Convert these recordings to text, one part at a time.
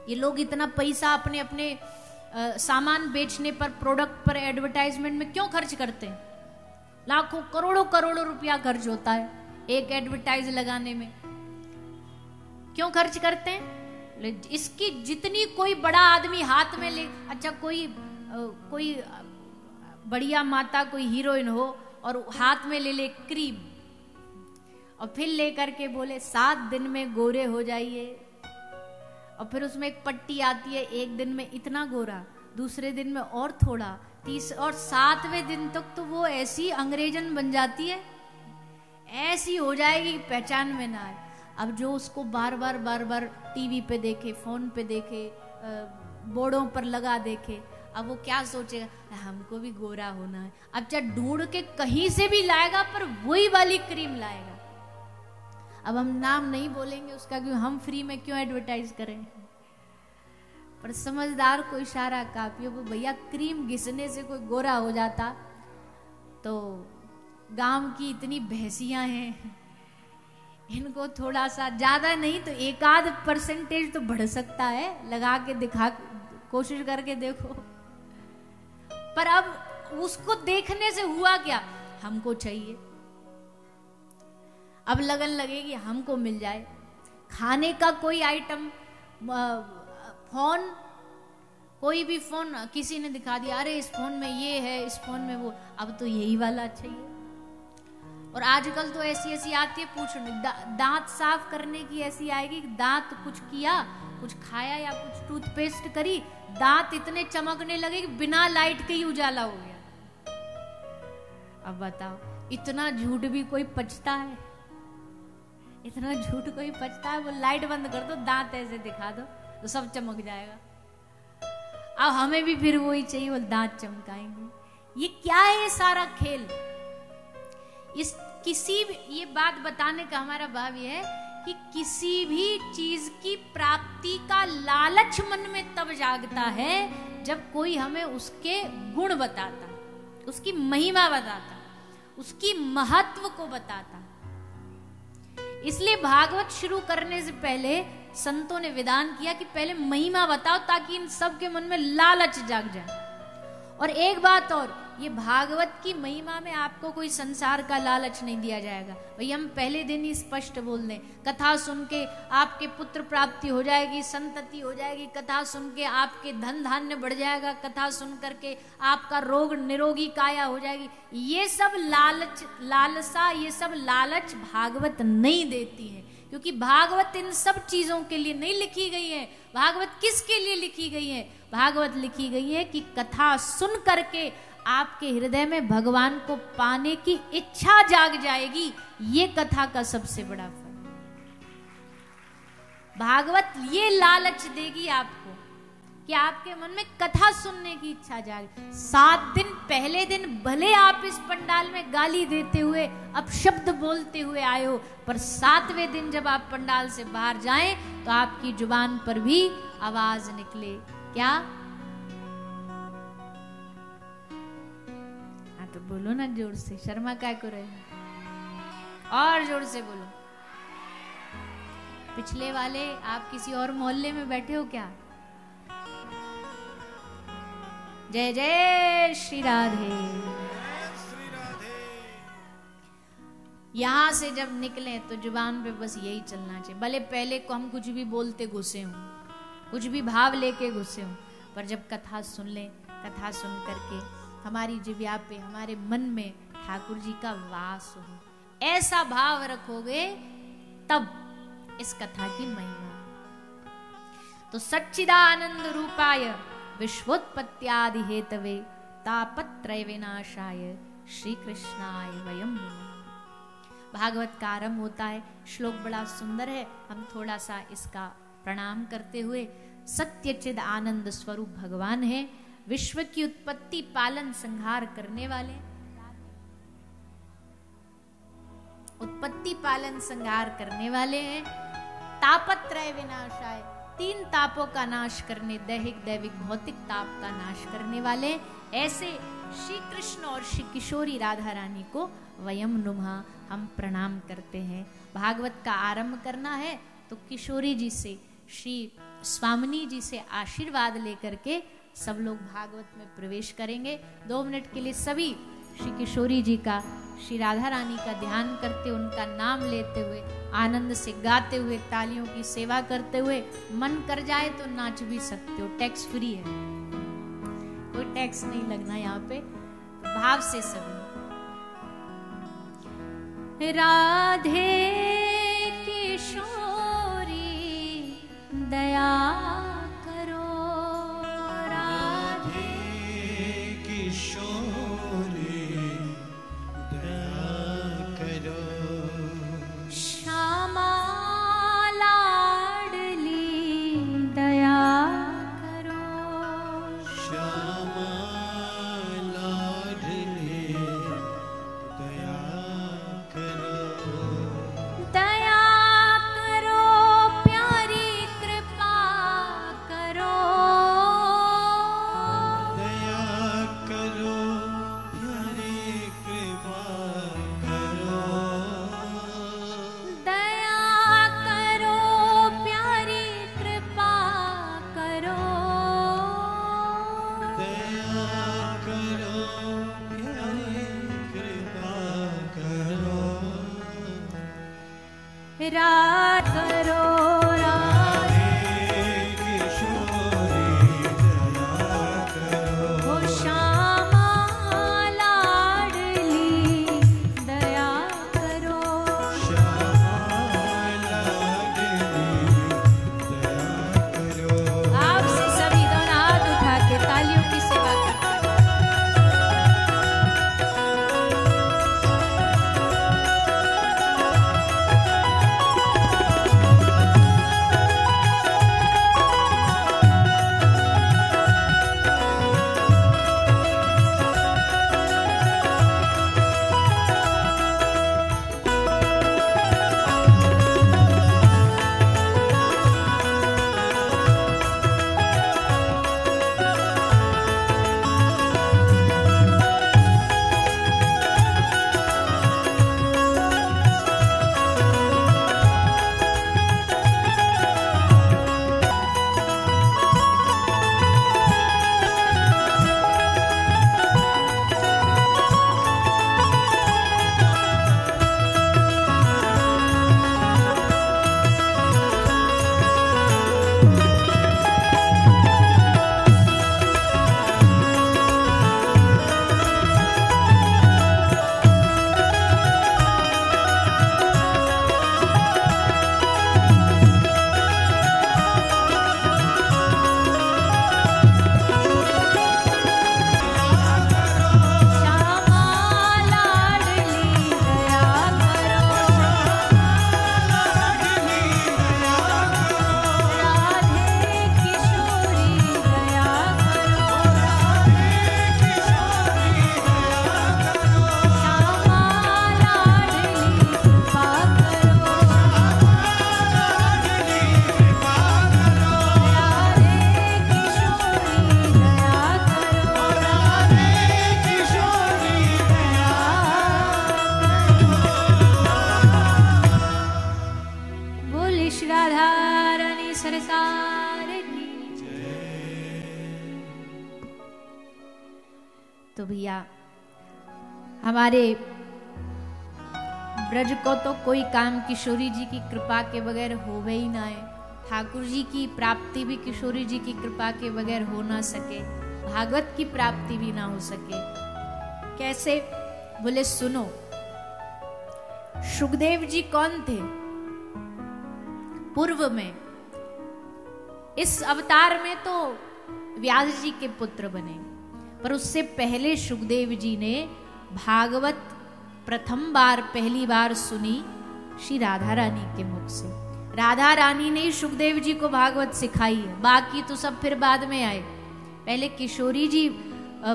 ये लोग इतना पैसा अपने अपने सामान बेचने पर, प्रोडक्ट पर, एडवर्टाइजमेंट में क्यों खर्च करते हैं? लाखों करोड़ों करोड़ों रुपया खर्च होता है एक एडवर्टाइज लगाने में। क्यों खर्च करते हैं? इसकी जितनी कोई बड़ा आदमी हाथ में ले, अच्छा कोई बढ़िया माता, कोई हीरोइन हो और हाथ में ले ले क्रीम और फिर लेकर के बोले 7 दिन में गोरे हो जाइए, और फिर उसमें एक पट्टी आती है, एक दिन में इतना गोरा, दूसरे दिन में और थोड़ा, और 7वें दिन तक तो वो ऐसी अंग्रेजन बन जाती है, ऐसी हो जाएगी कि पहचान में ना आए। अब जो उसको बार बार टीवी पे देखे, फोन पे देखे, बोर्डों पर लगा देखे, अब वो क्या सोचेगा, हमको भी गोरा होना है। अब चाहे ढूंढ के कहीं से भी लाएगा पर वही वाली क्रीम लाएगा। अब हम नाम नहीं बोलेंगे उसका, क्यों हम फ्री में क्यों एडवर्टाइज करें। पर समझदार को इशारा काफी है। वो भैया क्रीम घिसने से कोई गोरा हो जाता तो गांव की इतनी भैंसियां हैं, इनको थोड़ा सा, ज्यादा नहीं तो 1-8% तो बढ़ सकता है, लगा के दिखा, कोशिश करके देखो। पर अब उसको देखने से हुआ क्या, हमको चाहिए। अब लगन लगेगी हमको मिल जाए। खाने का कोई आइटम, फोन, कोई भी फोन किसी ने दिखा दिया, अरे इस फोन में ये है, इस फोन में वो, अब तो यही वाला चाहिए। और आजकल तो ऐसी आती है, पूछो दांत साफ करने की ऐसी आएगी, दांत कुछ किया, कुछ खाया या कुछ टूथपेस्ट करी, दांत इतने चमकने लगे कि बिना लाइट के ही उजाला हो गया। अब बताओ, इतना झूठ भी कोई पचता है? इतना झूठ कोई पचता है? वो लाइट बंद कर दो, दांत ऐसे दिखा दो तो सब चमक जाएगा। अब हमें भी फिर वही चाहिए, वो दांत चमकाएंगे। ये क्या है ये सारा खेल? इस किसी भी, ये बात बताने का हमारा भाव ये है कि किसी भी चीज की प्राप्ति का लालच मन में तब जागता है जब कोई हमें उसके गुण बताता, उसकी महिमा बताता, उसकी महत्व को बताता। इसलिए भागवत शुरू करने से पहले संतों ने विधान किया कि पहले महिमा बताओ ताकि इन सब के मन में लालच जाग जाए। और एक बात और, ये भागवत की महिमा में आपको कोई संसार का लालच नहीं दिया जाएगा। भाई हम पहले दिन ही स्पष्ट बोल दें, कथा सुन के आपके पुत्र प्राप्ति हो जाएगी, संतति हो जाएगी, कथा सुन के आपके धन धान्य बढ़ जाएगा, कथा सुन करके आपका रोग निरोगी काया हो जाएगी। ये सब लालसा, ये सब लालच भागवत नहीं देती है, क्योंकि भागवत इन सब चीजों के लिए नहीं लिखी गई है। भागवत किसके लिए लिखी गई है? भागवत लिखी गई है कि कथा सुन करके आपके हृदय में भगवान को पाने की इच्छा जाग जाएगी। ये कथा का सबसे बड़ा फल। भागवत ये लालच देगी आपको कि आपके मन में कथा सुनने की इच्छा जागे। 7 दिन पहले दिन भले आप इस पंडाल में गाली देते हुए, अपशब्द बोलते हुए आए हो, पर 7वें दिन जब आप पंडाल से बाहर जाएं तो आपकी जुबान पर भी आवाज निकले, क्या? हाँ तो बोलो ना जोर से, शर्मा क्या कर रहे हो? और जोर से बोलो। पिछले वाले आप किसी और मोहल्ले में बैठे हो क्या? जय जय श्री राधे। यहां से जब निकले तो जुबान पे बस यही चलना चाहिए। भले पहले को हम कुछ भी बोलते घुसे हों, कुछ भी भाव लेके घुसे हों, पर जब कथा सुन ले, कथा सुन करके हमारी जिह्वा पे, हमारे मन में ठाकुर जी का वास हो, ऐसा भाव रखोगे तब इस कथा की महिमा। तो सच्चिदानंद रूपाय विश्वोत्पत्त्यादि हेतवे तापत्रय विनाशाय श्री कृष्णाय वयम नमः। भागवत का आरंभ होता है, श्लोक बड़ा सुंदर है। हम थोड़ा सा इसका प्रणाम करते हुए, सत्यचिद आनंद स्वरूप भगवान है, विश्व की उत्पत्ति पालन संहार करने वाले, उत्पत्ति पालन संहार करने वाले हैं। तापत्रय विनाशाय, 3 तापों का नाश करने, दैहिक दैविक भौतिक ताप का नाश करने वाले ऐसे श्री कृष्ण और श्री किशोरी राधा रानी को वयम नुमः हम प्रणाम करते हैं। भागवत का आरंभ करना है तो किशोरी जी से, श्री स्वामिनी जी से आशीर्वाद लेकर के सब लोग भागवत में प्रवेश करेंगे। 2 मिनट के लिए सभी श्री किशोरी जी का, श्री राधा रानी का ध्यान करते, उनका नाम लेते हुए, आनंद से गाते हुए, तालियों की सेवा करते हुए, मन कर जाए तो नाच भी सकते हो, टैक्स फ्री है, कोई टैक्स नहीं लगना यहाँ पे। तो भाव से सभी राधे किशोरी दया करो, राधे किशोरी दया करो, श्यामा लाडली दया करो, श्यामा लाडली दया करो, दया करो प्यारी कृपा करो, दया करो प्यारी कृपा करो, दया करो प्यारी कृपा करो, दया करो प्यारी कृपा करो, राज करो राधे किशोरी दया करो, ओ श्यामा लाडली दया करो, श्यामा लाडली दया करो, आपसे सभी दोनों हाथ उठा के तालियों की सेवा करते हैं। श्यामा लाडली दया करो, राधे किशोरी दया करो, श्यामा लाडली कृपा करो, राधे किशोरी दया करो। बोले श्री राधा रानी सरकार की। तो भैया हमारे ब्रज को तो कोई काम किशोरी जी की कृपा के बगैर हो ही ना है। ठाकुर जी की प्राप्ति भी किशोरी जी की कृपा के बगैर हो ना सके, भागवत की प्राप्ति भी ना हो सके। कैसे? बोले सुनो, सुखदेव जी कौन थे? पूर्व में इस अवतार में तो व्यास जी के पुत्र बने, पर उससे पहले सुखदेव जी ने भागवत प्रथम बार पहली बार सुनी श्री राधा रानी के मुख से। राधा रानी ने सुखदेव जी को भागवत सिखाई है, बाकी तो सब फिर बाद में आए। पहले किशोरी जी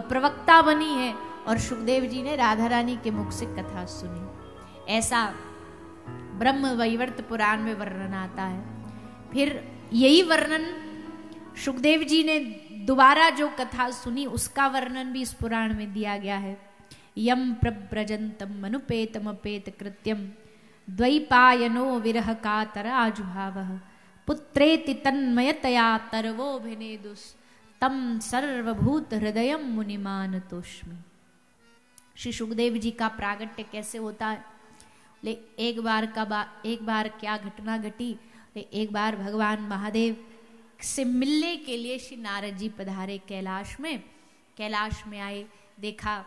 प्रवक्ता बनी है और सुखदेव जी ने राधा रानी के मुख से कथा सुनी। ऐसा ब्रह्म वैवर्त पुराण में वर्णन आता है। फिर यही वर्णन सुखदेव जी ने दोबारा जो कथा सुनी उसका वर्णन भी इस पुराण में दिया गया है। यम प्रव्रजंतम मनुपेतम अपेत कृत्यम द्वैपायनो विरह कातर आजुभावः पुत्रेति तन्मयतया तर्वोऽभिनेदुस् तम सर्वभूत हृदयम मुनिमान तोष्मि। श्री सुखदेव जी का प्रागट्य कैसे होता है? एक बार क्या घटना घटी? एक बार भगवान महादेव से मिलने के लिए श्री नारद जी पधारे कैलाश में आए। देखा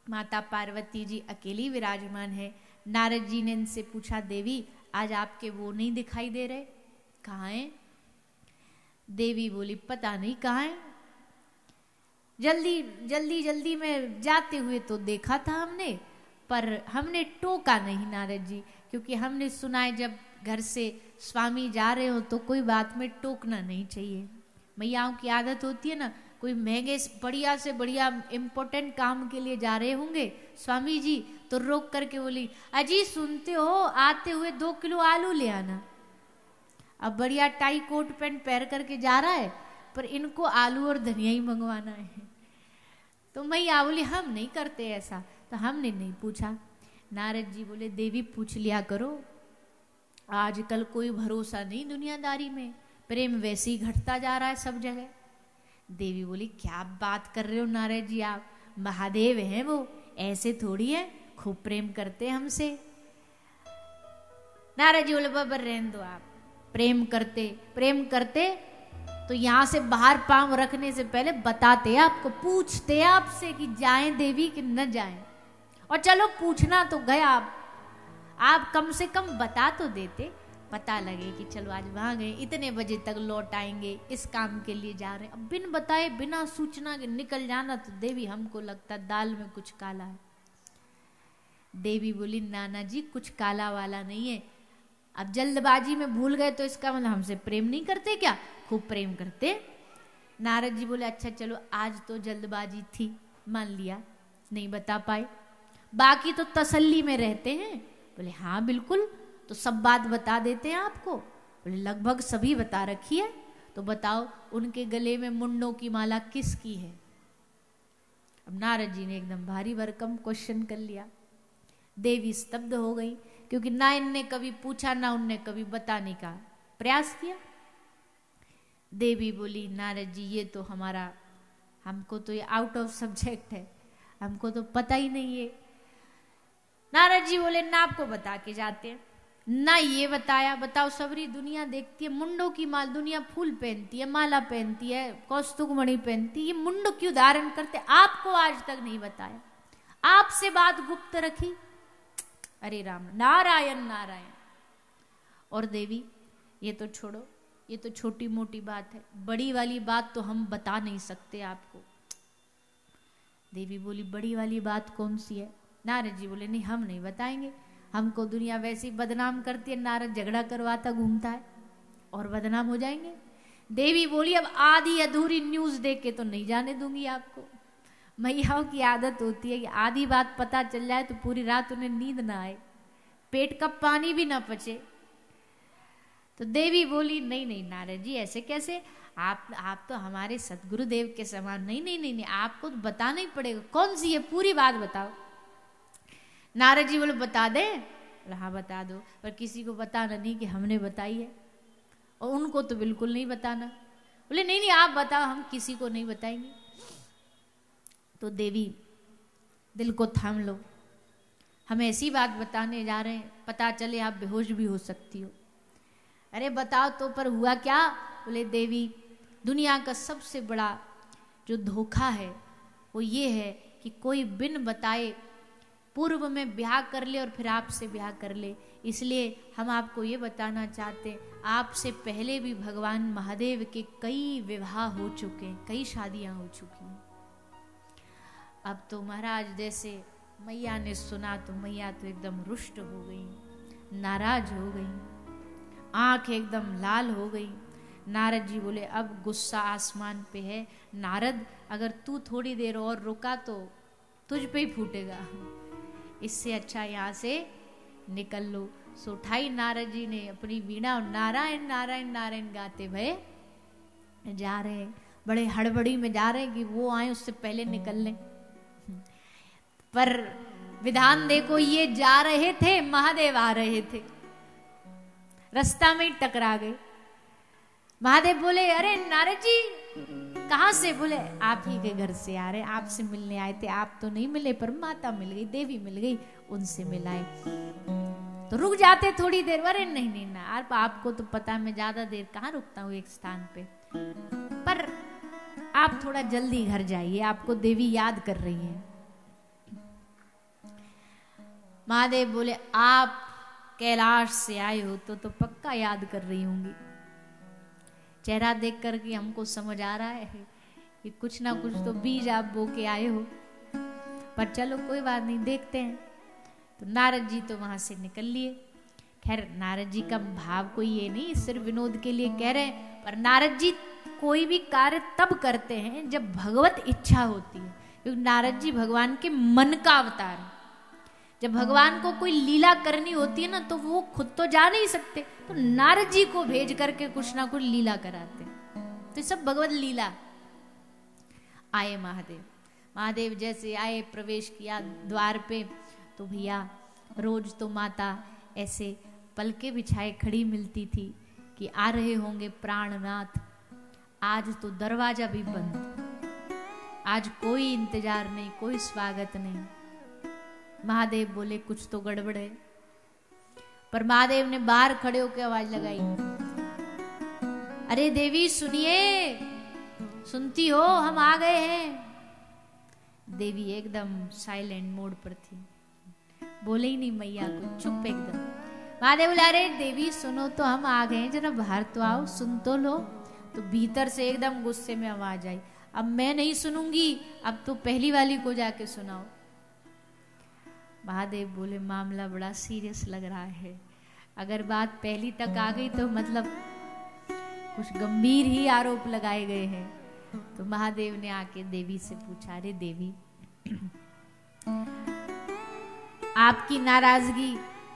माता पार्वती जी अकेली विराजमान है। नारद जी ने इनसे पूछा, देवी आज आपके वो नहीं दिखाई दे रहे, कहाँ हैं? देवी बोली, पता नहीं कहाँ हैं। जल्दी में जाते हुए तो देखा था हमने, पर हमने टोका नहीं नारद जी, क्योंकि हमने सुना है जब घर से स्वामी जा रहे हो तो कोई बात में टोकना नहीं चाहिए। मैयाओं की आदत होती है ना, कोई महंगे बढ़िया से बढ़िया इम्पोर्टेंट काम के लिए जा रहे होंगे स्वामी जी, तो रोक करके बोली, अजी सुनते हो, आते हुए 2 किलो आलू ले आना। अब बढ़िया टाई कोट पैंट पहन करके जा रहा है, पर इनको आलू और धनिया ही मंगवाना है। तो मैया बोली, हम नहीं करते ऐसा, तो हमने नहीं पूछा। नारद जी बोले, देवी पूछ लिया करो, आजकल कोई भरोसा नहीं दुनियादारी में, प्रेम वैसे ही घटता जा रहा है सब जगह। देवी बोली, क्या बात कर रहे हो नारद जी आप, महादेव हैं वो, ऐसे थोड़ी है, खूब प्रेम करते हैं हमसे। नारद जी बोले, बाबा रहने दो आप, प्रेम करते तो यहां से बाहर पांव रखने से पहले बताते आपको, पूछते आपसे कि जाएं देवी कि न जाएं। और चलो पूछना तो गया, आप कम से कम बता तो देते, पता लगे कि चलो आज वहां गए, इतने बजे तक लौट आएंगे, इस काम के लिए जा रहे हैं। अब बिन बताए बिना सूचना के निकल जाना, तो देवी हमको लगता दाल में कुछ काला है। देवी बोली, नाना जी कुछ काला वाला नहीं है, अब जल्दबाजी में भूल गए तो इसका मतलब हमसे प्रेम नहीं करते क्या? खूब प्रेम करते। नारद जी बोले, अच्छा चलो आज तो जल्दबाजी थी, मान लिया नहीं बता पाए, बाकी तो तसल्ली में रहते हैं। बोले हाँ बिल्कुल, तो सब बात बता देते हैं आपको। बोले लगभग सभी बता रखी है, तो बताओ उनके गले में मुंडों की माला किसकी है? अब नारद जी ने एकदम भारी भरकम क्वेश्चन कर लिया। देवी स्तब्ध हो गई, क्योंकि ना इनने कभी पूछा ना उनने कभी बताने का प्रयास किया। देवी बोली, नारद जी ये तो हमको तो ये आउट ऑफ सब्जेक्ट है, हमको तो पता ही नहीं है। नारद जी बोले, ना आपको बता के जाते हैं, ना ये बताया, बताओ सबरी दुनिया देखती है मुंडों की माल, दुनिया फूल पहनती है, माला पहनती है, कौस्तुभ मणि पहनती है, ये मुंड क्यों धारण करते, आपको आज तक नहीं बताया, आपसे बात गुप्त रखी। अरे राम, नारायण नारायण। और देवी ये तो छोड़ो, ये तो छोटी मोटी बात है, बड़ी वाली बात तो हम बता नहीं सकते आपको। देवी बोली, बड़ी वाली बात कौन सी है? नारद जी बोले, नहीं हम नहीं बताएंगे, हमको दुनिया वैसे ही बदनाम करती है, नारद झगड़ा करवाता घूमता है और बदनाम हो जाएंगे। देवी बोली, अब आधी अधूरी न्यूज दे के तो नहीं जाने दूंगी आपको। मैयाओं की आदत होती है कि आधी बात पता चल जाए तो पूरी रात उन्हें नींद ना आए, पेट का पानी भी ना पचे। तो देवी बोली, नहीं नारद जी ऐसे कैसे, आप तो हमारे सतगुरुदेव के समान, नहीं आपको तो बताना ही पड़ेगा, कौन सी है पूरी बात बताओ। नारद जी बोले, बता दे? हाँ बता दो, पर किसी को बताना नहीं कि हमने बताई है, और उनको तो बिल्कुल नहीं बताना। बोले नहीं आप बताओ, हम किसी को नहीं बताएंगे। तो देवी, दिल को थाम लो, हम ऐसी बात बताने जा रहे हैं, पता चले आप बेहोश भी हो सकती हो। अरे बताओ तो, पर हुआ क्या? बोले देवी, दुनिया का सबसे बड़ा जो धोखा है वो ये है कि कोई बिन बताए पूर्व में ब्याह कर ले और फिर आपसे ब्याह कर ले। इसलिए हम आपको ये बताना चाहते हैं, आपसे पहले भी भगवान महादेव के कई विवाह हो चुके हैं, कई शादियां हो चुकी हैं। अब तो महाराज जैसे मैया ने सुना तो मैया तो एकदम रुष्ट हो गई, नाराज हो गई, आंख एकदम लाल हो गई। नारद जी बोले, अब गुस्सा आसमान पे है, नारद अगर तू थोड़ी देर और रुका तो तुझ पे ही फूटेगा, इससे अच्छा यहाँ से निकल लो। सो उठाई नारद जी ने अपनी वीणा और नारायण नारायण नारायण गाते भय जा रहे हैं, बड़े हड़बड़ी में जा रहे हैं कि वो आए उससे पहले निकल लें। पर विधान देखो, ये जा रहे थे, महादेव आ रहे थे, रास्ता में ही टकरा गए। महादेव बोले अरे नारद जी कहां से? बोले आप ही के घर से आ रहे, आपसे मिलने आए थे। आप तो नहीं मिले पर माता मिल गई, देवी मिल गई, उनसे मिलाए। तो रुक जाते थोड़ी देर। अरे नहीं नहीं ना, आपको तो पता मैं ज्यादा देर कहाँ रुकता हूँ एक स्थान पे, पर आप थोड़ा जल्दी घर जाइए, आपको देवी याद कर रही है। महादेव बोले आप कैलाश से आए हो तो पक्का याद कर रही होंगी। चेहरा देख करके हमको समझ आ रहा है कि कुछ ना कुछ तो बीज आप बो के आए हो, पर चलो कोई बात नहीं, देखते हैं। तो नारद जी तो वहां से निकल लिए। खैर नारद जी का भाव कोई ये नहीं, सिर्फ विनोद के लिए कह रहे हैं, पर नारद जी कोई भी कार्य तब करते हैं जब भगवत इच्छा होती है, क्योंकि नारद जी भगवान के मन का अवतार है। जब भगवान को कोई लीला करनी होती है ना, तो वो खुद तो जा नहीं सकते, तो नारद जी को भेज करके कुछ ना कुछ लीला कराते। तो सब भगवत लीला। आए महादेव। महादेव जैसे आए, प्रवेश किया द्वार पे, तो भैया रोज तो माता ऐसे पलके बिछाए खड़ी मिलती थी कि आ रहे होंगे प्राणनाथ। आज तो दरवाजा भी बंद, आज कोई इंतजार नहीं, कोई स्वागत नहीं। महादेव बोले कुछ तो गड़बड़ है, पर महादेव ने बाहर खड़े होकर आवाज लगाई, अरे देवी सुनिए, सुनती हो, हम आ गए हैं। देवी एकदम साइलेंट मोड पर थी, बोले ही नहीं मैया को, चुप एकदम। महादेव बोले अरे देवी सुनो तो, हम आ गए हैं, जरा बाहर तो आओ, सुन तो लो। तो भीतर से एकदम गुस्से में आवाज आई, अब मैं नहीं सुनूंगी, अब तो पहली वाली को जाके सुनाओ। महादेव बोले मामला बड़ा सीरियस लग रहा है, अगर बात पहली तक आ गई तो मतलब कुछ गंभीर ही आरोप लगाए गए हैं। तो महादेव ने आके देवी से पूछा, अरे देवी आपकी नाराजगी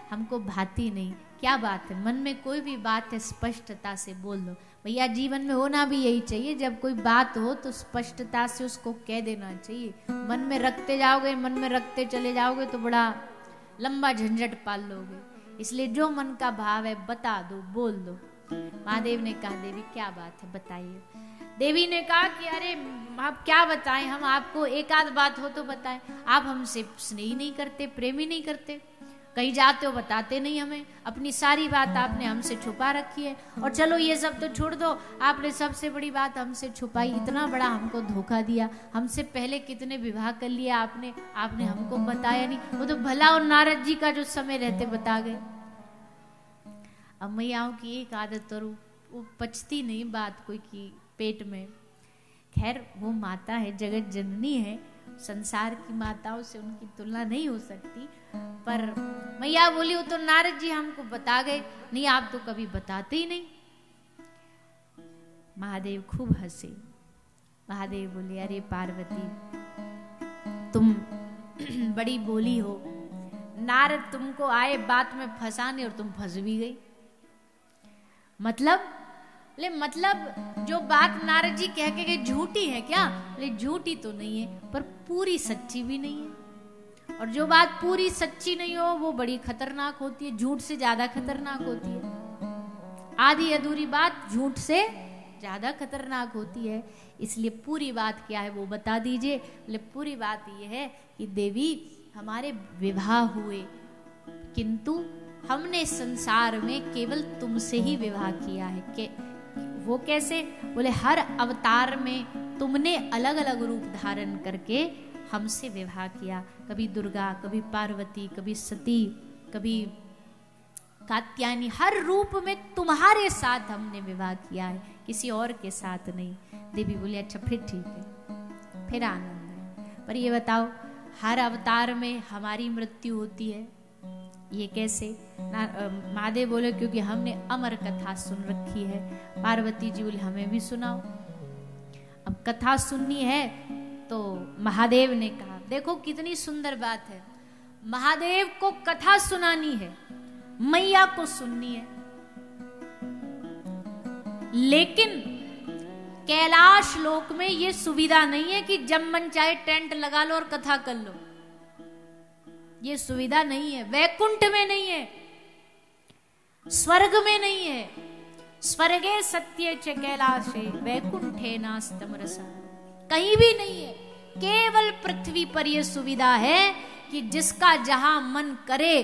हमको भाती नहीं, क्या बात है? मन में कोई भी बात है स्पष्टता से बोल दो। भैया जीवन में होना भी यही चाहिए, जब कोई बात हो तो स्पष्टता से उसको कह देना चाहिए। मन में रखते जाओगे, मन में रखते चले जाओगे तो बड़ा लंबा झंझट पाल लोगे। इसलिए जो मन का भाव है बता दो, बोल दो। महादेव ने कहा देवी क्या बात है बताइए। देवी ने कहा कि अरे आप क्या बताएं, हम आपको एक आध बात हो तो बताएं। आप हमसे स्नेह नहीं करते, प्रेम ही नहीं करते, कहीं जाते हो बताते नहीं हमें, अपनी सारी बात आपने हमसे छुपा रखी है। और चलो ये सब तो छोड़ दो, आपने सबसे बड़ी बात हमसे छुपाई, इतना बड़ा हमको धोखा दिया। हमसे पहले कितने विवाह कर लिया आपने, आपने हमको बताया नहीं। वो तो भला और नारद जी का जो समय रहते बता गए। अब मैयाओं की एक आदत, और वो पचती नहीं बात कोई की पेट में। खैर वो माता है, जगत जननी है, संसार की माताओं से उनकी तुलना नहीं हो सकती। पर मैया बोली वो तो नारद जी हमको बता गए, नहीं आप तो कभी बताते ही नहीं। महादेव खूब हंसे। महादेव बोले अरे पार्वती तुम बड़ी बोली हो, नारद तुमको आए बात में फंसाने और तुम फंस भी गई। मतलब जो बात नारद जी कह के गए झूठी है क्या? बोले झूठी तो नहीं है, पर पूरी सच्ची भी नहीं है। और जो बात पूरी सच्ची नहीं हो वो बड़ी खतरनाक होती है, झूठ से ज्यादा खतरनाक होती है। आधी अधूरी बात झूठ से ज्यादा खतरनाक होती है। इसलिए पूरी बात क्या है वो बता दीजिए। बोले पूरी बात ये है कि देवी हमारे विवाह हुए, किंतु हमने संसार में केवल तुमसे ही विवाह किया है। वो कैसे? बोले हर अवतार में तुमने अलग अलग रूप धारण करके हमसे विवाह किया। कभी दुर्गा, कभी पार्वती, कभी सती, कभी कात्यायनी, हर रूप में तुम्हारे साथ हमने विवाह किया है, किसी और के साथ नहीं। देवी बोली अच्छा फिर ठीक है, फिर आनंद है। पर ये बताओ हर अवतार में हमारी मृत्यु होती है, ये कैसे? महादेव बोले क्योंकि हमने अमर कथा सुन रखी है। पार्वती जी बोले हमें भी सुनाओ। अब कथा सुननी है तो महादेव ने कहा देखो कितनी सुंदर बात है, महादेव को कथा सुनानी है, मैया को सुननी है। लेकिन कैलाश लोक में ये सुविधा नहीं है कि जब मन चाहे टेंट लगा लो और कथा कर लो, ये सुविधा नहीं है। वैकुंठ में नहीं है, स्वर्ग में नहीं है। स्वर्गे सत्य च कैलाशे वैकुंठे नास्तम रस। कहीं भी नहीं है, केवल पृथ्वी पर यह सुविधा है कि जिसका जहां मन करे।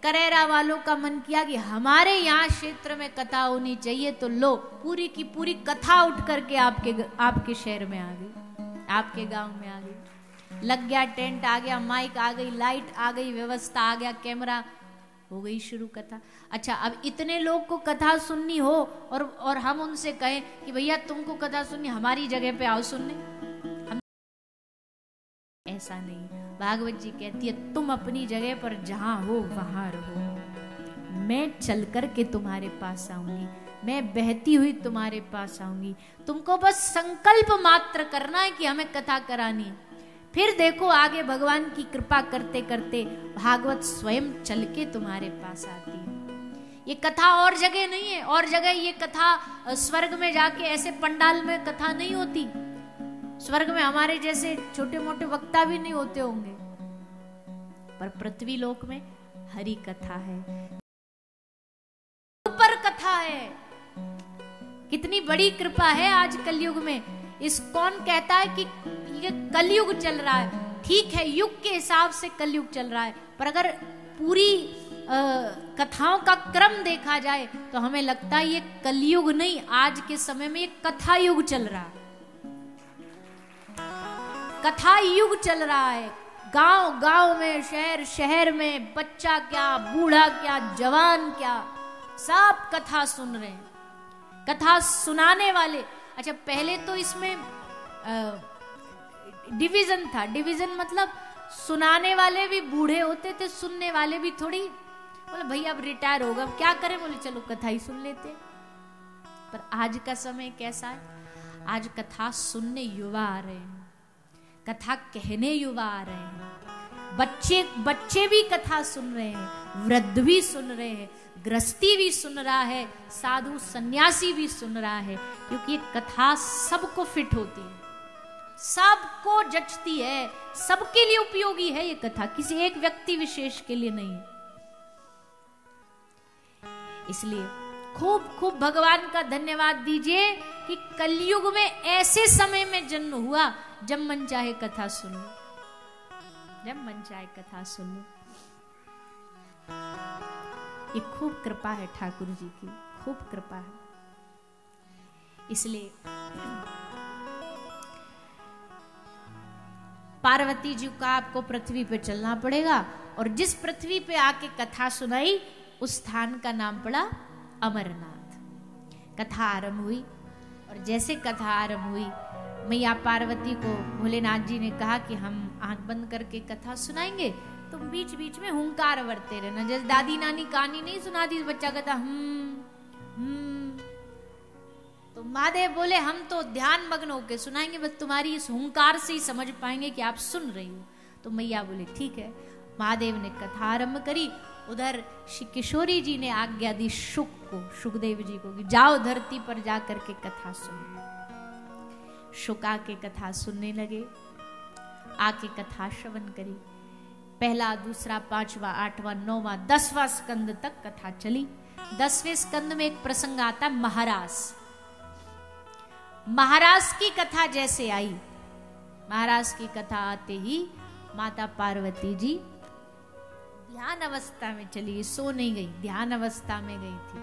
करेरा वालों का मन किया कि हमारे यहाँ क्षेत्र में कथा होनी चाहिए, तो लो पूरी की पूरी कथा उठ करके आपके शहर में आ गई, आपके गांव में आ गई। लग गया टेंट, आ गया माइक, आ गई लाइट, आ गई व्यवस्था, आ गया कैमरा, हो गई शुरू कथा। अच्छा, अब इतने लोग को कथा सुननी हो और हम उनसे कहें कि भैया तुमको कथा सुननी, हमारी जगह पे आओ सुनने, हम ऐसा नहीं। भागवत जी कहती है तुम अपनी जगह पर जहां हो वहां रहो, मैं चल करके तुम्हारे पास आऊंगी, मैं बहती हुई तुम्हारे पास आऊंगी। तुमको बस संकल्प मात्र करना है कि हमें कथा करानी है। फिर देखो आगे भगवान की कृपा करते करते भागवत स्वयं चल के तुम्हारे पास आती है। ये कथा और जगह नहीं है, और जगह ये कथा स्वर्ग में जाके ऐसे पंडाल में कथा नहीं होती। स्वर्ग में हमारे जैसे छोटे मोटे वक्ता भी नहीं होते होंगे, पर पृथ्वी लोक में हरि कथा है, ऊपर कथा है। कितनी बड़ी कृपा है आज कलयुग में। इस कौन कहता है कि ये कलयुग चल रहा है, ठीक है युग के हिसाब से कलयुग चल रहा है, पर अगर पूरी कथाओं का क्रम देखा जाए तो हमें लगता है ये कलयुग नहीं, आज के समय में ये कथा युग चल रहा है, कथा युग चल रहा है। गांव गांव में, शहर शहर में, बच्चा क्या, बूढ़ा क्या, जवान क्या, सब कथा सुन रहे हैं, कथा सुनाने वाले। अच्छा, पहले तो इसमें डिवीजन था। डिवीजन मतलब सुनाने वाले भी बूढ़े होते थे, सुनने वाले भी थोड़ी, बोले भैया अब रिटायर होगा, अब क्या करें, बोले चलो कथा ही सुन लेते। पर आज का समय कैसा है, आज कथा सुनने युवा आ रहे हैं, कथा कहने युवा आ रहे हैं, बच्चे भी कथा सुन रहे हैं, वृद्ध भी सुन रहे हैं, गृहस्थी भी सुन रहा है, साधु सन्यासी भी सुन रहा है, क्योंकि ये कथा सबको फिट होती है, सबको जचती है, सबके लिए उपयोगी है ये कथा, किसी एक व्यक्ति विशेष के लिए नहीं है। इसलिए खूब खूब भगवान का धन्यवाद दीजिए कि कलयुग में ऐसे समय में जन्म हुआ जब मन चाहे कथा सुन लो, जब मन चाहे कथा सुन लो। ये खूब कृपा है ठाकुर जी की, खूब कृपा है। इसलिए पार्वती जी का आपको पृथ्वी पे चलना पड़ेगा, और जिस पृथ्वी पे आके कथा सुनाई उस स्थान का नाम पड़ा अमरनाथ। कथा आरंभ हुई, और जैसे कथा आरंभ हुई मैया पार्वती को भोलेनाथ जी ने कहा कि हम आंख बंद करके कथा सुनाएंगे, तुम बीच बीच में हुंकार भरते रहना, जैसे दादी नानी कहानी नहीं सुनाती, बच्चा कहता तो महादेव बोले हम तो ध्यान मग्न होके सुनाएंगे, बस तुम्हारी इस हुंकार से ही समझ पाएंगे कि आप सुन रही हो। तो मैया बोले ठीक है। महादेव ने कथा आरंभ करी। उधर श्री किशोरी जी ने आज्ञा दी शुक को, शुकदेव जी को, कि जाओ धरती पर जाकर के कथा सुनो। शुक आके कथा सुनने लगे, आके कथा श्रवण करी। पहला, दूसरा, पांचवा, आठवां, नौवां, 10वां स्कंद तक कथा चली। 10वें स्कंद में एक प्रसंग आता है महाराज। महाराज की कथा जैसे आई, महाराज की कथा आते ही माता पार्वती जी ध्यान अवस्था में चली गई, सो नहीं गई, ध्यान अवस्था में गई थी।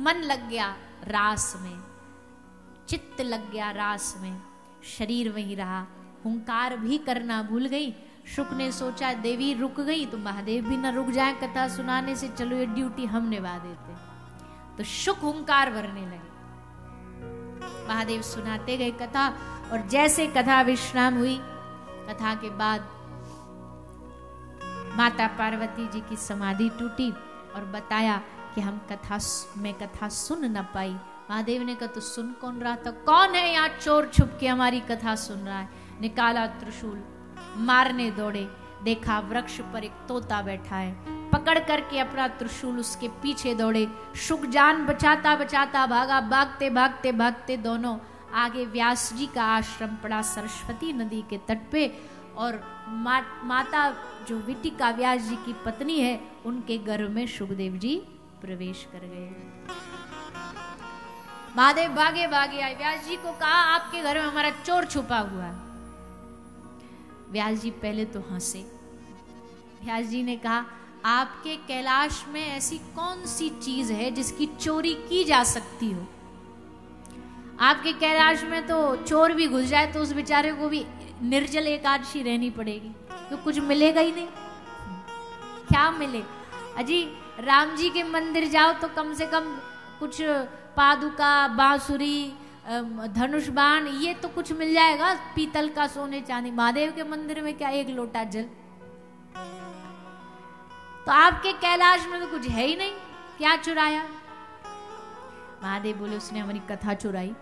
मन लग गया रास में, चित्त लग गया रास में, शरीर वहीं रहा, हुंकार भी करना भूल गई। शुक ने सोचा देवी रुक गई तो महादेव भी न रुक जाए कथा सुनाने से, चलो ये ड्यूटी हम निभा देते। तो शुक हुंकार भरने लगे, महादेव सुनाते गए कथा। और जैसे कथा विश्राम हुई, कथा के बाद माता पार्वती जी की समाधि टूटी और बताया कि हम कथा सुन न पाई। महादेव ने कहा तो सुन कौन रहा था, कौन है यहाँ चोर छुप के हमारी कथा सुन रहा है। निकाला त्रिशूल, मारने दौड़े, देखा वृक्ष पर एक तोता बैठा है, पकड़ करके अपना त्रिशूल उसके पीछे दौड़े। शुक जान बचाता बचाता भागा, भागते भागते भागते दोनों आगे व्यास जी का आश्रम पड़ा सरस्वती नदी के तट पे, और माता जो विटिका व्यास जी की पत्नी है उनके गर्भ में सुखदेव जी प्रवेश कर गए। महादेव भागे भागे आए, व्यास जी को कहा आपके घर में हमारा चोर छुपा हुआ है। व्यास जी पहले तो हंसे। व्यास जी ने कहा आपके कैलाश में ऐसी कौन सी चीज है जिसकी चोरी की जा सकती हो? आपके कैलाश में तो चोर भी घुस जाए तो उस बेचारे को भी निर्जल एकादशी रहनी पड़ेगी, तो कुछ मिलेगा ही नहीं। क्या मिले? अजी राम जी के मंदिर जाओ तो कम से कम कुछ पादुका, बांसुरी, धनुष बाण, ये तो कुछ मिल जाएगा, पीतल का, सोने चांदी। महादेव के मंदिर में क्या एक लोटा जल? तो आपके कैलाश में तो कुछ है ही नहीं, क्या चुराया? महादेव बोले उसने हमारी कथा चुराई।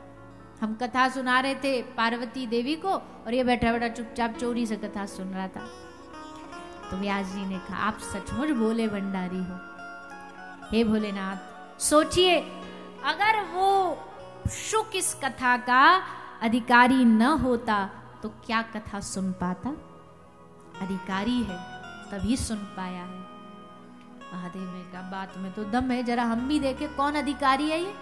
हम कथा सुना रहे थे पार्वती देवी को और ये बैठा बैठा चुपचाप चोरी से कथा सुन रहा था। तो व्यास जी ने कहा आप सचमुच भोले भंडारी हो। हे भोलेनाथ, सोचिए अगर वो शुक इस कथा का अधिकारी न होता तो क्या कथा सुन पाता? अधिकारी है तभी सुन पाया है। महादेव ने कहा बात में तो दम है, जरा हम भी देखे कौन अधिकारी है ये।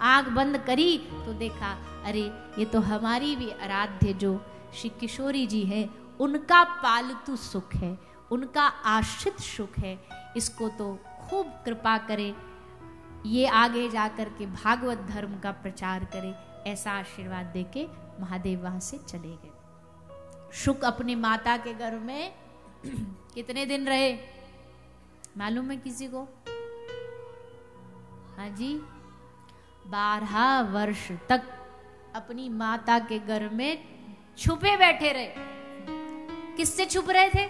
आंख बंद करी तो देखा, अरे ये तो हमारी भी आराध्य जो श्री किशोरी जी है, उनका पालतू सुख है, उनका आश्रित सुख है। इसको तो खूब कृपा करे, ये आगे जाकर के भागवत धर्म का प्रचार करे। ऐसा आशीर्वाद देके महादेव वहां से चले गए। शुक अपने माता के घर में कितने दिन रहे मालूम है किसी को? हाँ जी, 12 वर्ष तक अपनी माता के घर में छुपे बैठे रहे। किससे छुप रहे थे?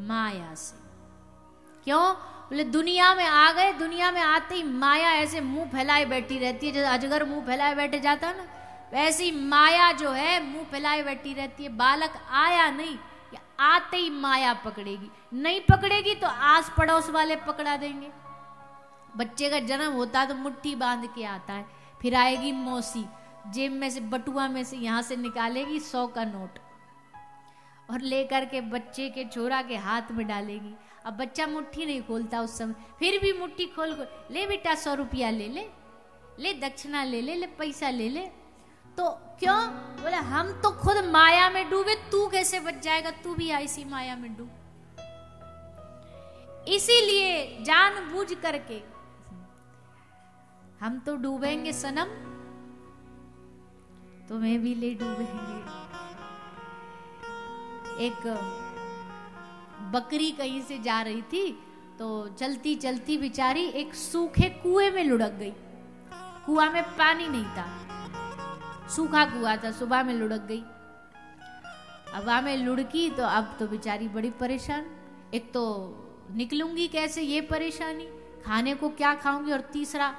माया से। क्यों? बोले दुनिया में आ गए, दुनिया में आते ही माया ऐसे मुंह फैलाए बैठी रहती है, जैसे अजगर मुंह फैलाए बैठे जाता है ना, वैसी माया जो है मुंह फैलाए बैठी रहती है। बालक आया नहीं, आते ही माया पकड़ेगी, नहीं पकड़ेगी तो आस पड़ोस वाले पकड़ा देंगे। बच्चे का जन्म होता है तो मुट्ठी बांध के आता है, फिर आएगी मौसी, जेब में से बटुआ में से यहां से निकालेगी 100 का नोट और लेकर के बच्चे के छोरा के हाथ में डालेगी। अब बच्चा मुट्ठी नहीं खोलता उस समय, फिर भी मुट्ठी खोल ले बेटा 100 रुपया ले ले, ले दक्षिणा ले ले, ले पैसा ले ले। तो क्यों? बोले हम तो खुद माया में डूबे, तू कैसे बच जाएगा? तू भी ऐसी माया में डूब। इसीलिए जानबूझ करके हम तो डूबेंगे सनम, तुम्हें भी ले डूबेंगे। एक बकरी कहीं से जा रही थी तो चलती चलती बेचारी एक सूखे कुएं में लुढ़क गई। कुआं में पानी नहीं था, सूखा कुआं था, सुबह में लुढ़क गई। हवा में लुढ़की तो अब तो बेचारी बड़ी परेशान। एक तो निकलूंगी कैसे, ये परेशानी, खाने को क्या खाऊंगी, और तीसरा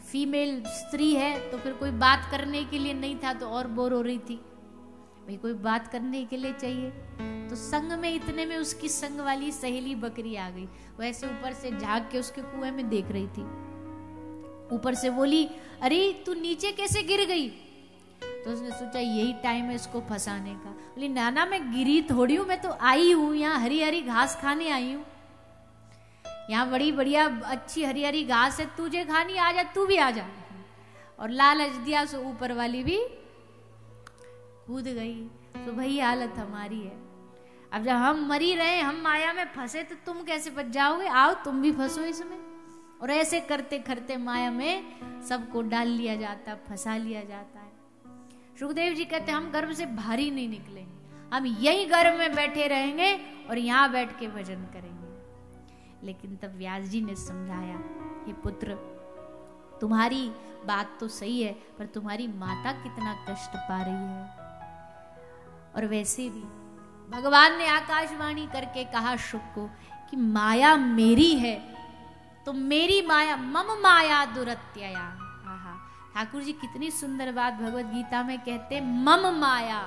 फीमेल स्त्री है तो फिर कोई बात करने के लिए नहीं था तो और बोर हो रही थी। भाई कोई बात करने के लिए चाहिए। तो संग में इतने में उसकी संग वाली सहेली बकरी आ गई। वैसे ऊपर से झांक के उसके कुएं में देख रही थी। ऊपर से बोली, अरे तू नीचे कैसे गिर गई? तो उसने सोचा यही टाइम है इसको फंसाने का। बोली नाना मैं गिरी थोड़ी हूं, मैं तो आई हूं यहाँ हरी हरी घास खाने आई हूं। यहाँ बड़ी बढ़िया अच्छी हरी हरी घास है, तुझे खानी, आ जा, तू भी आ जा। और लालच दिया सो ऊपर वाली भी कूद गई। तो वही हालत हमारी है। अब जब हम मरी रहे, हम माया में फंसे, तो तुम कैसे बच जाओगे? आओ तुम भी फंसो इसमें। और ऐसे करते करते माया में सबको डाल लिया जाता, फंसा लिया जाता है। सुखदेव जी कहते हम गर्भ से भारी नहीं निकलेंगे, हम यही गर्भ में बैठे रहेंगे और यहाँ बैठ के भजन करेंगे। लेकिन तब व्यास जी ने समझाया, हे पुत्र तुम्हारी बात तो सही है, पर तुम्हारी माता कितना कष्ट पा रही है। और वैसे भी भगवान ने आकाशवाणी करके कहा शुक को कि माया मेरी है तो मेरी माया, मम माया दुरत्यया। आहा, ठाकुर जी कितनी सुंदर बात भगवत गीता में कहते, मम माया,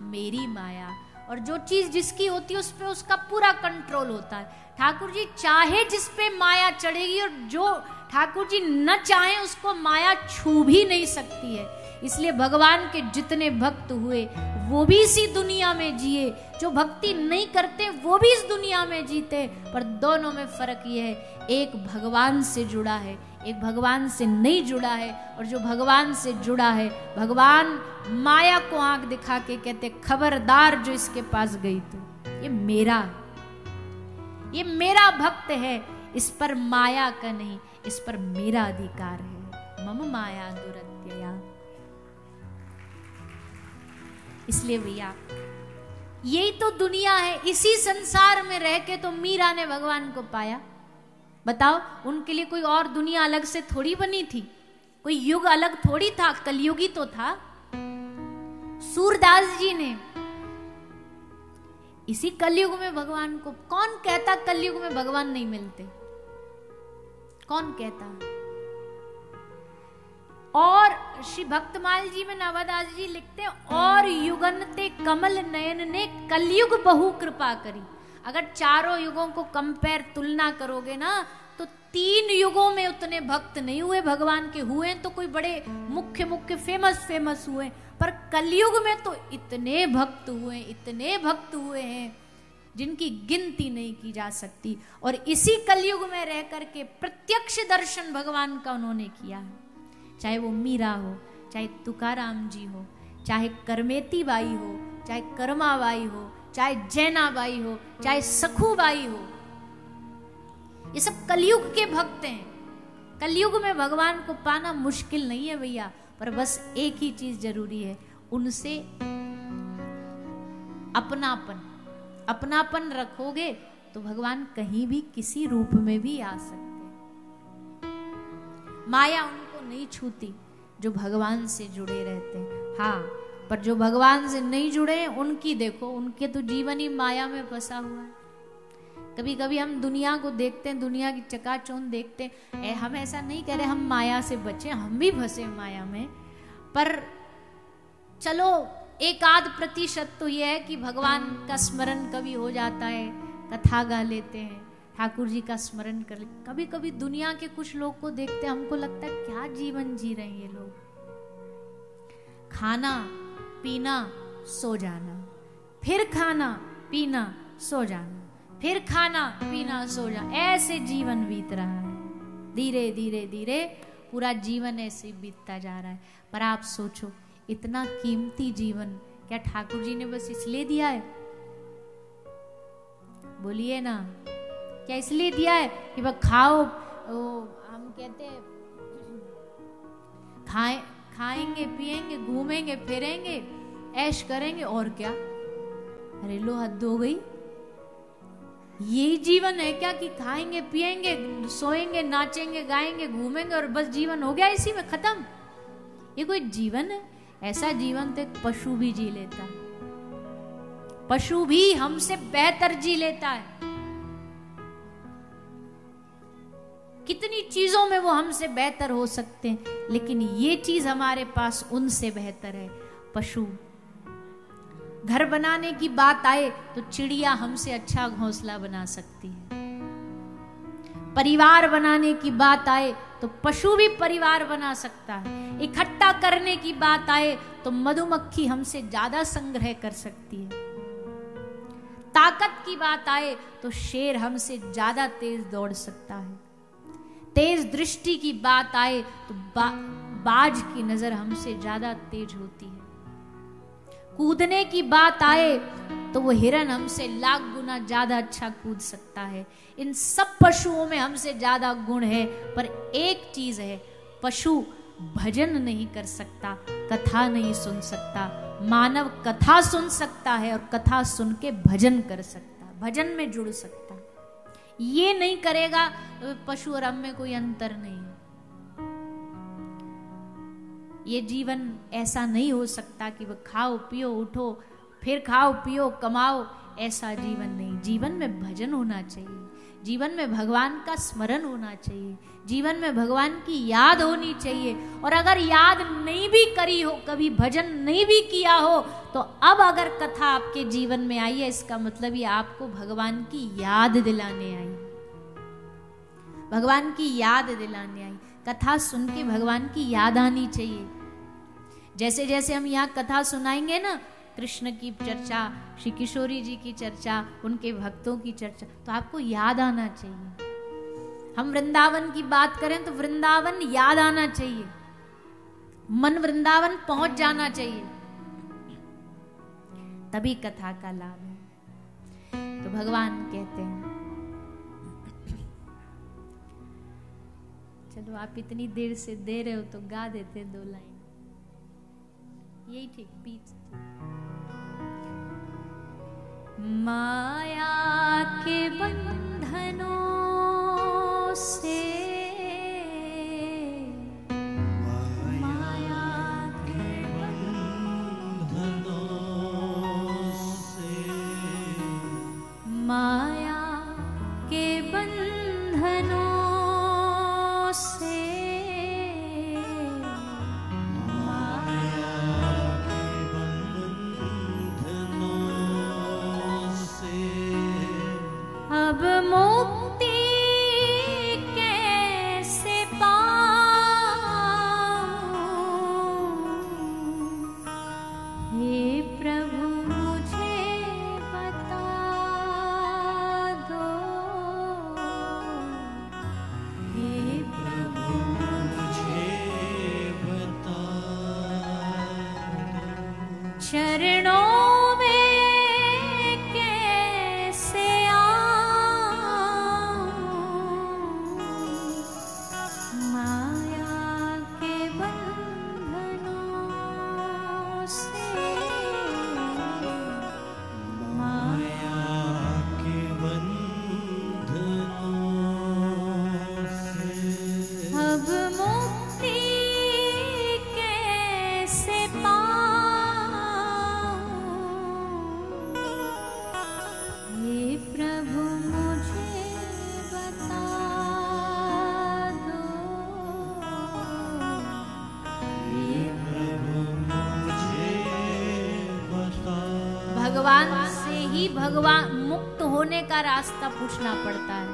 मेरी माया। और जो चीज जिसकी होती है उस पे उसका पूरा कंट्रोल होता है। ठाकुर जी चाहे जिस पे माया चढ़ेगी, और जो ठाकुर जी न चाहे उसको माया छू भी नहीं सकती है। इसलिए भगवान के जितने भक्त हुए वो भी इसी दुनिया में जिए, जो भक्ति नहीं करते वो भी इस दुनिया में जीते, पर दोनों में फर्क ये है, एक भगवान से जुड़ा है, एक भगवान से नहीं जुड़ा है। और जो भगवान से जुड़ा है, भगवान माया को आंख दिखा के कहते खबरदार जो इसके पास गई तो ये मेरा भक्त है, इस पर माया का नहीं, इस पर मेरा अधिकार है। मम माया दुरत्यया। इसलिए भैया यही तो दुनिया है, इसी संसार में रह के तो मीरा ने भगवान को पाया। बताओ, उनके लिए कोई और दुनिया अलग से थोड़ी बनी थी, कोई युग अलग थोड़ी था, कलयुगी तो था। सूरदास जी ने इसी कलयुग में भगवान को, कौन कहता कलयुग में भगवान नहीं मिलते, कौन कहता? और श्री भक्तमाल जी में नवादास जी लिखते हैं, और युगनते कमल नयन ने कलयुग बहु कृपा करी। अगर चारों युगों को कंपेयर तुलना करोगे ना, तो 3 युगों में उतने भक्त नहीं हुए भगवान के, हुए तो कोई बड़े मुख्य फेमस हुए, पर कलयुग में तो इतने भक्त हुए हैं जिनकी गिनती नहीं की जा सकती। और इसी कलयुग में रह करके प्रत्यक्ष दर्शन भगवान का उन्होंने किया है। चाहे वो मीरा हो, चाहे तुकाराम जी हो, चाहे करमेती बाई हो, चाहे करमाबाई हो, चाहे जैनाबाई हो, चाहे सखूबाई हो, ये सब कलयुग के भक्त हैं। कलयुग में भगवान को पाना मुश्किल नहीं है भैया, पर बस एक ही चीज जरूरी है, उनसे अपनापन रखोगे तो भगवान कहीं भी किसी रूप में भी आ सकते। माया उनको नहीं छूती जो भगवान से जुड़े रहते हैं। हाँ, पर जो भगवान से नहीं जुड़े हैं उनकी देखो, उनके तो जीवन ही माया में फंसा हुआ है। कभी कभी हम दुनिया को देखते हैं, दुनिया की चकाचौंध देखते हैं, हम ऐसा नहीं कह रहे हम माया से बचे, हम भी फंसे माया में, पर चलो 1-8% तो यह है कि भगवान का स्मरण कभी हो जाता है, कथा गा लेते हैं, ठाकुर जी का स्मरण कर ले। कभी कभी दुनिया के कुछ लोग को देखते हैं, हमको लगता है क्या जीवन जी रहे हैं ये लोग, खाना पीना सो जाना, फिर खाना पीना सो जाना, फिर खाना पीना सो जाना, ऐसे जीवन बीत रहा है। धीरे धीरे धीरे पूरा जीवन ऐसे बीतता जा रहा है। पर आप सोचो, इतना कीमती जीवन क्या ठाकुर जी ने बस इसलिए दिया है? बोलिए ना, क्या इसलिए दिया है कि वह खाओ, हम कहते हैं खाएंगे पिएंगे घूमेंगे फिरेंगे ऐश करेंगे, और क्या? अरे लो, हद हो गई। यही जीवन है क्या कि खाएंगे पिएंगे सोएंगे नाचेंगे गाएंगे घूमेंगे और बस जीवन हो गया, इसी में खत्म? ये कोई जीवन है? ऐसा जीवन तो एक पशु भी जी लेता है, पशु भी हमसे बेहतर जी लेता है। कितनी चीजों में वो हमसे बेहतर हो सकते हैं, लेकिन ये चीज हमारे पास उनसे बेहतर है। पशु, घर बनाने की बात आए तो चिड़िया हमसे अच्छा घोंसला बना सकती है। परिवार बनाने की बात आए तो पशु भी परिवार बना सकता है। इकट्ठा करने की बात आए तो मधुमक्खी हमसे ज्यादा संग्रह कर सकती है। ताकत की बात आए तो शेर हमसे ज्यादा तेज दौड़ सकता है। तेज दृष्टि की बात आए तो बाज की नजर हमसे ज्यादा तेज होती है। कूदने की बात आए तो वो हिरन हमसे लाख गुना ज्यादा अच्छा कूद सकता है। इन सब पशुओं में हमसे ज्यादा गुण है, पर एक चीज है, पशु भजन नहीं कर सकता, कथा नहीं सुन सकता। मानव कथा सुन सकता है और कथा सुन के भजन कर सकता, भजन में जुड़ सकता। ये नहीं करेगा तो पशु और हम में कोई अंतर नहीं। ये जीवन ऐसा नहीं हो सकता कि वह खाओ पियो उठो फिर खाओ पियो कमाओ, ऐसा जीवन नहीं। जीवन में भजन होना चाहिए, जीवन में भगवान का स्मरण होना चाहिए, जीवन में भगवान की याद होनी चाहिए। और अगर याद नहीं भी करी हो, कभी भजन नहीं भी किया हो, तो अब अगर कथा आपके जीवन में आई है, इसका मतलब ये आपको भगवान की याद दिलाने आई। भगवान की याद दिलाने आई। कथा सुन के भगवान की याद आनी चाहिए। जैसे जैसे हम यहाँ कथा सुनाएंगे ना, कृष्ण की चर्चा, श्री किशोरी जी की चर्चा, उनके भक्तों की चर्चा, तो आपको याद आना चाहिए। हम वृंदावन की बात करें तो वृंदावन याद आना चाहिए, मन वृंदावन पहुंच जाना चाहिए, तभी कथा का लाभ है। तो भगवान कहते हैं, चलो आप इतनी देर से दे रहे हो तो गा देते 2 लाइन, यही ठीक बीच। माया के बंधनों से, माया के बंधनों से, माया के बंधनों से, अब मुक्ति कैसे पाऊं, हे प्रभु मुझे बता दो, हे प्रभु मुझे बता चरणों भगवान से ही भगवान मुक्त होने का रास्ता पूछना पड़ता है,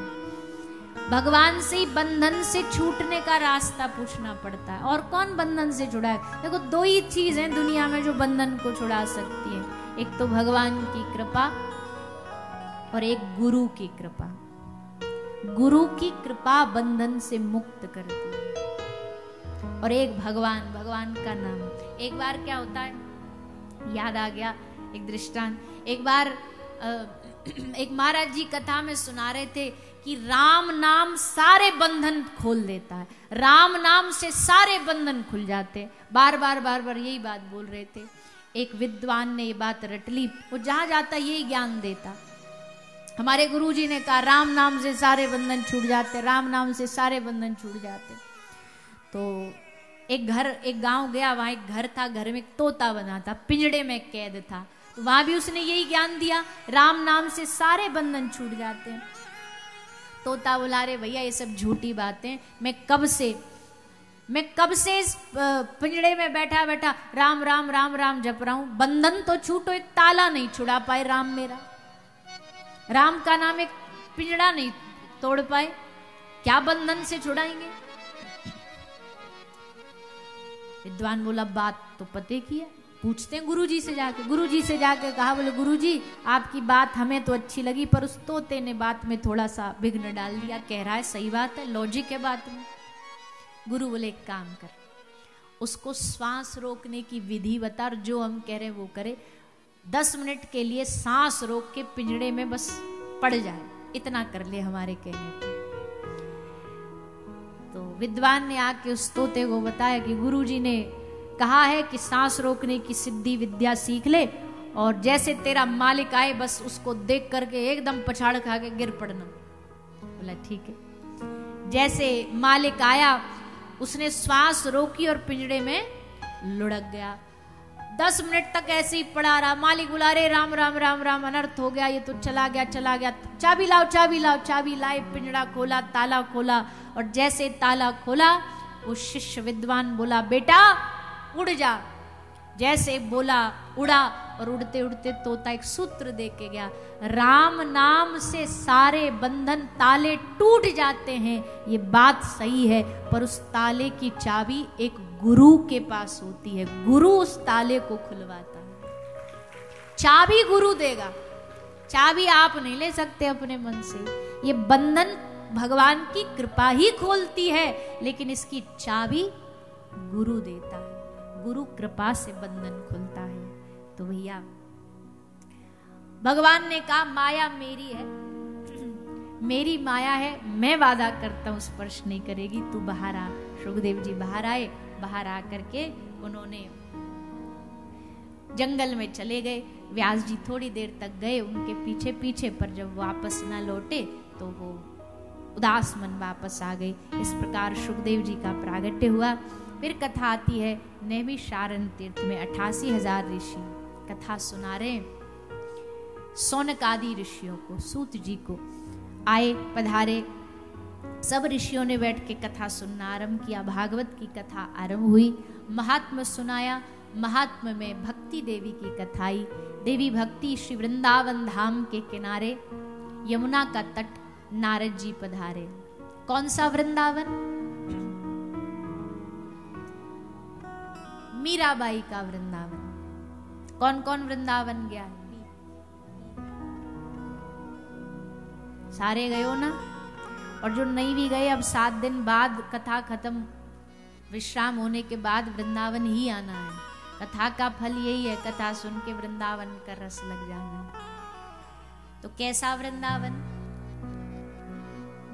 भगवान से ही बंधन से छूटने का रास्ता पूछना पड़ता है। और कौन बंधन से छुड़ाए? देखो 2 ही चीज है दुनिया में जो बंधन को छुड़ा सकती है, एक तो भगवान की कृपा और एक गुरु की कृपा। गुरु की कृपा बंधन से मुक्त करती है, और एक भगवान, भगवान का नाम। एक बार क्या होता है, याद आ गया एक दृष्टांत। एक बार एक महाराज जी कथा में सुना रहे थे कि राम नाम सारे बंधन खोल देता है, राम नाम से सारे बंधन खुल जाते। बार बार यही बात बोल रहे थे। एक विद्वान ने ये बात रट ली, वो जहां जाता यही ज्ञान देता। हमारे गुरुजी ने कहा राम नाम से सारे बंधन छूट जाते, राम नाम से सारे बंधन छूट जाते। तो एक गांव गया, वहां एक घर था, घर में एक तोता बना था, पिंजड़े में कैद था। तो वहां भी उसने यही ज्ञान दिया, राम नाम से सारे बंधन छूट जाते हैं। तोता बोला, रे भैया ये सब झूठी बातें, मैं कब से इस पिंजड़े में बैठा बैठा राम राम राम राम जप रहा हूं, बंधन तो छूटो, एक ताला नहीं छुड़ा पाए राम मेरा, राम का नाम एक पिंजड़ा नहीं तोड़ पाए, क्या बंधन से छुड़ाएंगे? विद्वान बोला बात तो पते की है, पूछते हैं गुरुजी से जाके। गुरुजी से जाके कहा, बोले गुरुजी आपकी बात हमें तो अच्छी लगी, पर उस तोते ने बात में थोड़ा सा विघ्न डाल दिया, कह रहा है सही बात है, लॉजिक है बात में। गुरु बोले एक काम कर, उसको श्वास रोकने की विधि बता, और जो हम कह रहे हैं वो करे, 10 मिनट के लिए सांस रोक के पिंजड़े में बस पड़ जाए, इतना कर ले हमारे कहने पे। तो विद्वान ने आके उस तोते को बताया कि गुरुजी ने कहा है कि सांस रोकने की सिद्धि विद्या सीख ले, और जैसे तेरा मालिक आए बस उसको देख करके एकदम पछाड़ खा के गिर पड़ना। बोला ठीक है। जैसे मालिक आया, उसने श्वास रोकी और पिंजड़े में लुढ़क गया। 10 मिनट तक ऐसे ही पड़ा रहा। मालिक बुला रहे राम राम राम राम, अनर्थ हो गया, ये तो चला गया, चाबी लाओ चाबी लाओ। चाबी लाए, पिंजड़ा खोला, ताला खोला, और जैसे ताला खोला वो शिष्य विद्वान बोला बेटा उड़ जा। जैसे बोला उड़ा, और उड़ते उड़ते तोता एक सूत्र दे के गया, राम नाम से सारे बंधन ताले टूट जाते हैं। ये बात सही है, पर उस ताले की चाबी एक गुरु के पास होती है। गुरु उस ताले को खुलवाता है। चाबी गुरु देगा, चाबी आप नहीं ले सकते अपने मन से। ये बंधन भगवान की कृपा ही खोलती है, लेकिन इसकी चाबी गुरु देता है। गुरु कृपा से बंधन खुलता है। तो भैया भगवान ने कहा माया मेरी है, मेरी माया है, मैं वादा करता हूं स्पर्श नहीं करेगी, तू बाहर आ। सुखदेव जी बाहर आए, बाहर आकर के उन्होंने जंगल में चले गए। व्यास जी थोड़ी देर तक गए उनके पीछे पीछे, पर जब वापस न लौटे तो वो उदास मन वापस आ गए। इस प्रकार सुखदेव जी का प्रागट्य हुआ। फिर कथा आती है नैमिषारण्य तीर्थ में 88,000 ऋषि कथा सुना रहे। सौनक आदि ऋषियों को, सूत जी को आए, पधारे। सब ऋषियों ने बैठ के कथा सुनना आरंभ किया। भागवत की कथा आरंभ हुई। महात्म सुनाया। महात्म में भक्ति देवी की कथा आई। देवी भक्ति श्री वृंदावन धाम के किनारे यमुना का तट नारद जी पधारे। कौन सा वृंदावन? मीराबाई का वृंदावन। कौन कौन वृंदावन गया है? सारे गए हो ना? और जो नहीं भी गए, अब 7 दिन बाद कथा खत्म, विश्राम होने के बाद वृंदावन ही आना है। कथा का फल यही है, कथा सुन के वृंदावन का रस लग जाना। तो कैसा वृंदावन?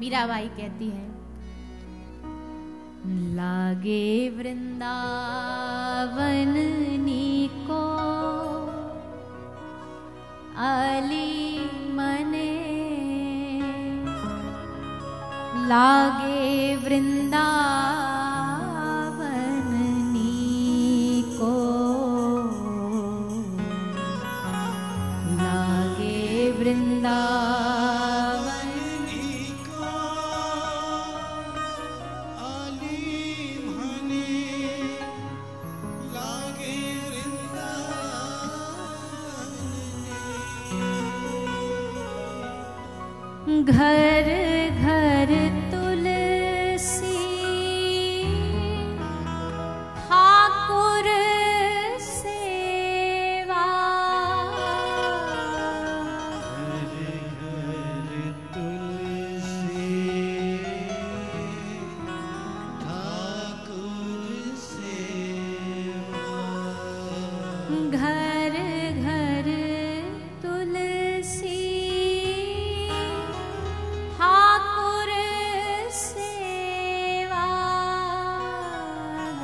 मीराबाई कहती है, लागे वृंदावन नीको अली मने, लागे वृंदावन नीको, लागे वृंदावन घर घर तुलसी ठाकुर सेवा, घर घर तुलसी ठाकुर सेवा, घर घर तुलसी ठाकुर सेवा,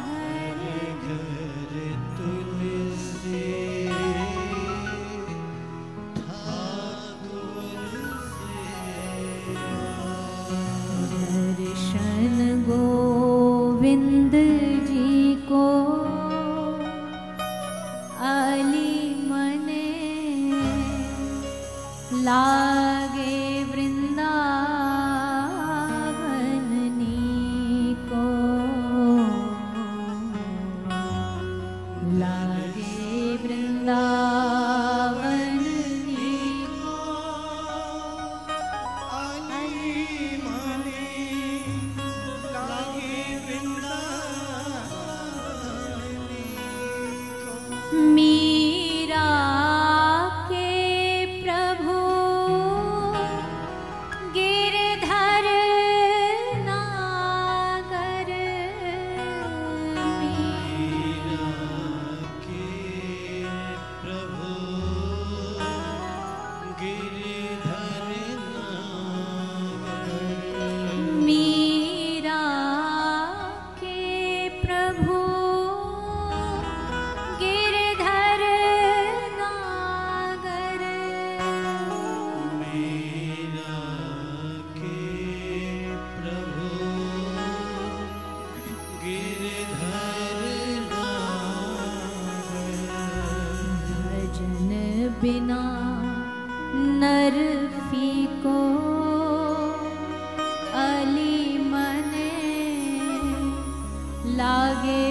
घर घर तुलसी ठाकुर सेवा, दर्शन गोविंद जी को अली मने, लागे वृंदावन नीको, लागे वृंदावन नीको अली मने, लागे वृंदावन नीको। मीरा के प्रभु गिरधर नागर, मीरा के प्रभु गिरधर नागर, मीरा के प्रभु गिरधर नागर, मीरा के प्रभु गिरधर नागर, भजन बिना नर फीको अली मने, लागे